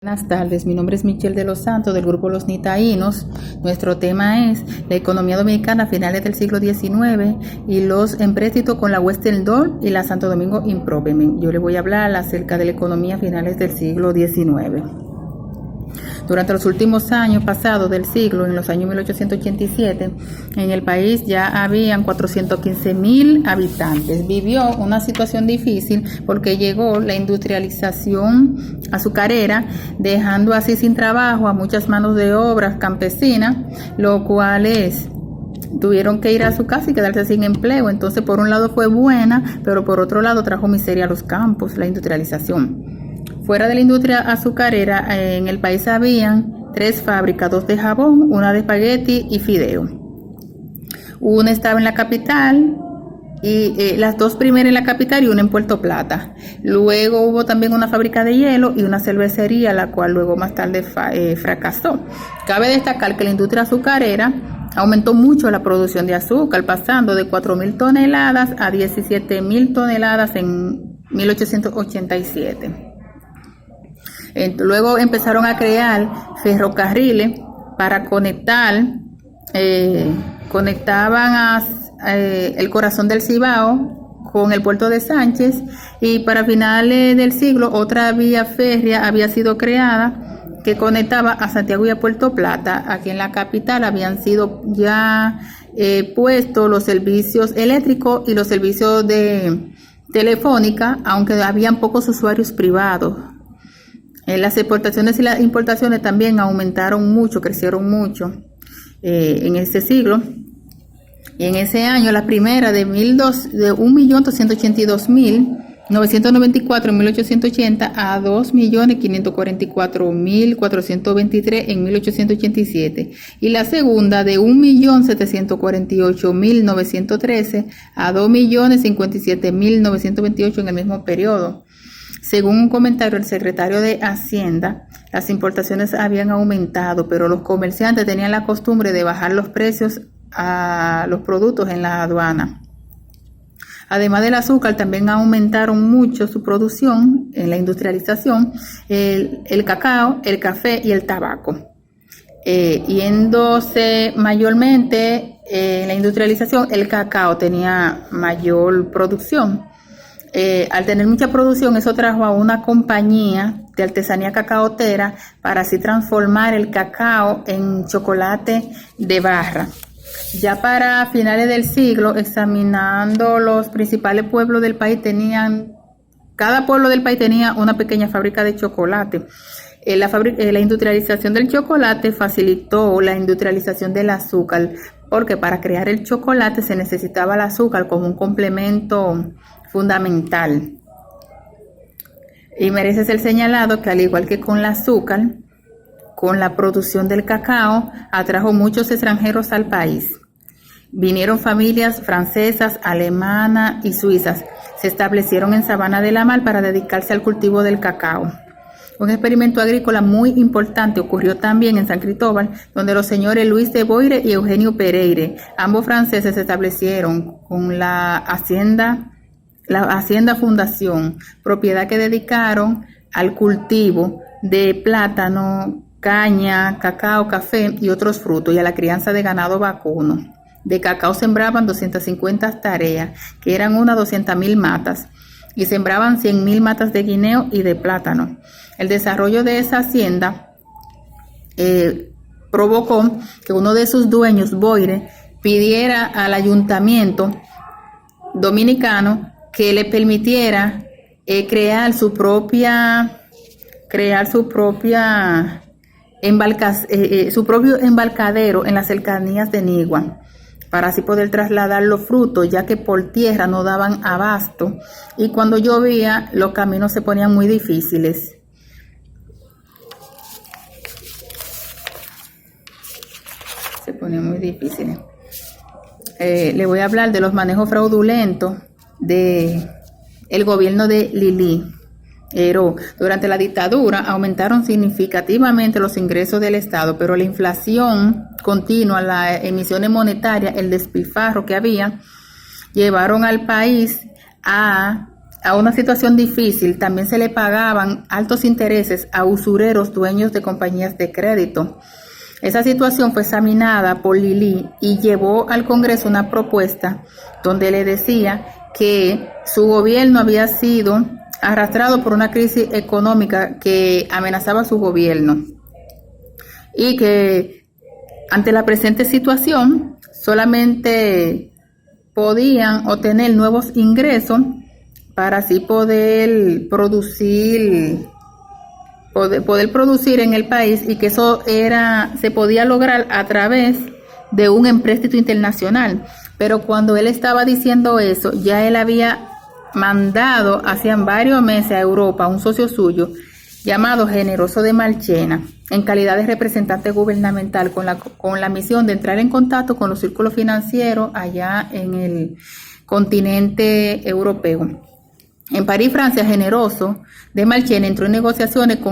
Buenas tardes, mi nombre es Michelle de los Santos del grupo Los Nitaínos. Nuestro tema es la economía dominicana a finales del siglo XIX y los empréstitos con la Western Door y la Santo Domingo Improvement. Yo les voy a hablar acerca de la economía a finales del siglo XIX. Durante los últimos años pasados del siglo, en los años 1887, en el país ya habían 415,000 habitantes. Vivió una situación difícil porque llegó la industrialización azucarera, dejando así sin trabajo a muchas manos de obra campesinas, lo cual tuvieron que ir a su casa y quedarse sin empleo. Entonces, por un lado fue buena, pero por otro lado trajo miseria a los campos, la industrialización. Fuera de la industria azucarera, en el país habían 3 fábricas, 2 de jabón, una de espagueti y fideo. Una estaba en la capital, y las 2 primeras en la capital y una en Puerto Plata. Luego hubo también una fábrica de hielo y una cervecería, la cual luego más tarde fracasó. Cabe destacar que la industria azucarera aumentó mucho la producción de azúcar, pasando de 4,000 toneladas a 17,000 toneladas en 1887. Luego empezaron a crear ferrocarriles para conectaban el corazón del Cibao con el puerto de Sánchez, y para finales del siglo otra vía férrea había sido creada que conectaba a Santiago y a Puerto Plata. Aquí en la capital habían sido ya puestos los servicios eléctricos y los servicios de telefónica, aunque habían pocos usuarios privados. Las exportaciones y las importaciones también aumentaron mucho, crecieron mucho en este siglo. Y en ese año, la primera de 1.282.994 en 1880 a 2.544.423 en 1887. Y la segunda de 1.748.913 a 2.057.928 en el mismo periodo. Según un comentario del secretario de Hacienda, las importaciones habían aumentado, pero los comerciantes tenían la costumbre de bajar los precios a los productos en la aduana. Además del azúcar, también aumentaron mucho su producción en la industrialización, el cacao, el café y el tabaco. Yéndose mayormente en la industrialización, el cacao tenía mayor producción. Al tener mucha producción, eso trajo a una compañía de artesanía cacaotera para así transformar el cacao en chocolate de barra. Ya para finales del siglo, examinando los principales pueblos del país, cada pueblo del país tenía una pequeña fábrica de chocolate. La industrialización del chocolate facilitó la industrialización del azúcar, porque para crear el chocolate se necesitaba el azúcar como un complemento fundamental. Y merece ser señalado que, al igual que con el azúcar, con la producción del cacao atrajo muchos extranjeros al país. Vinieron familias francesas, alemanas y suizas. Se establecieron en Sabana de la Mar para dedicarse al cultivo del cacao. Un experimento agrícola muy importante ocurrió también en San Cristóbal, donde los señores Luis de Boire y Eugenio Pereire, ambos franceses, se establecieron con la Hacienda Fundación, propiedad que dedicaron al cultivo de plátano, caña, cacao, café y otros frutos, y a la crianza de ganado vacuno. De cacao sembraban 250 tareas, que eran unas 200,000 matas, y sembraban 100,000 matas de guineo y de plátano. El desarrollo de esa hacienda provocó que uno de sus dueños, Boire, pidiera al ayuntamiento dominicano que le permitiera crear su propio embarcadero en las cercanías de Nigua, para así poder trasladar los frutos, ya que por tierra no daban abasto y cuando llovía los caminos se ponían muy difíciles. Le voy a hablar de los manejos fraudulentos del gobierno de Lili Heró. Durante la dictadura aumentaron significativamente los ingresos del Estado, pero la inflación continua, las emisiones monetarias, el despilfarro que había, llevaron al país a a una situación difícil, también se le pagaban altos intereses a usureros dueños de compañías de crédito. Esa situación fue examinada por Lilly y llevó al Congreso una propuesta donde le decía que su gobierno había sido arrastrado por una crisis económica que amenazaba su gobierno y que ante la presente situación solamente podían obtener nuevos ingresos para así poder producir en el país, y que eso se podía lograr a través de un empréstito internacional. Pero cuando él estaba diciendo eso, ya él había mandado hacía varios meses a Europa a un socio suyo llamado Generoso de Marchena, en calidad de representante gubernamental, con la misión de entrar en contacto con los círculos financieros allá en el continente europeo. En París, Francia, Generoso de Marchena entró en negociaciones con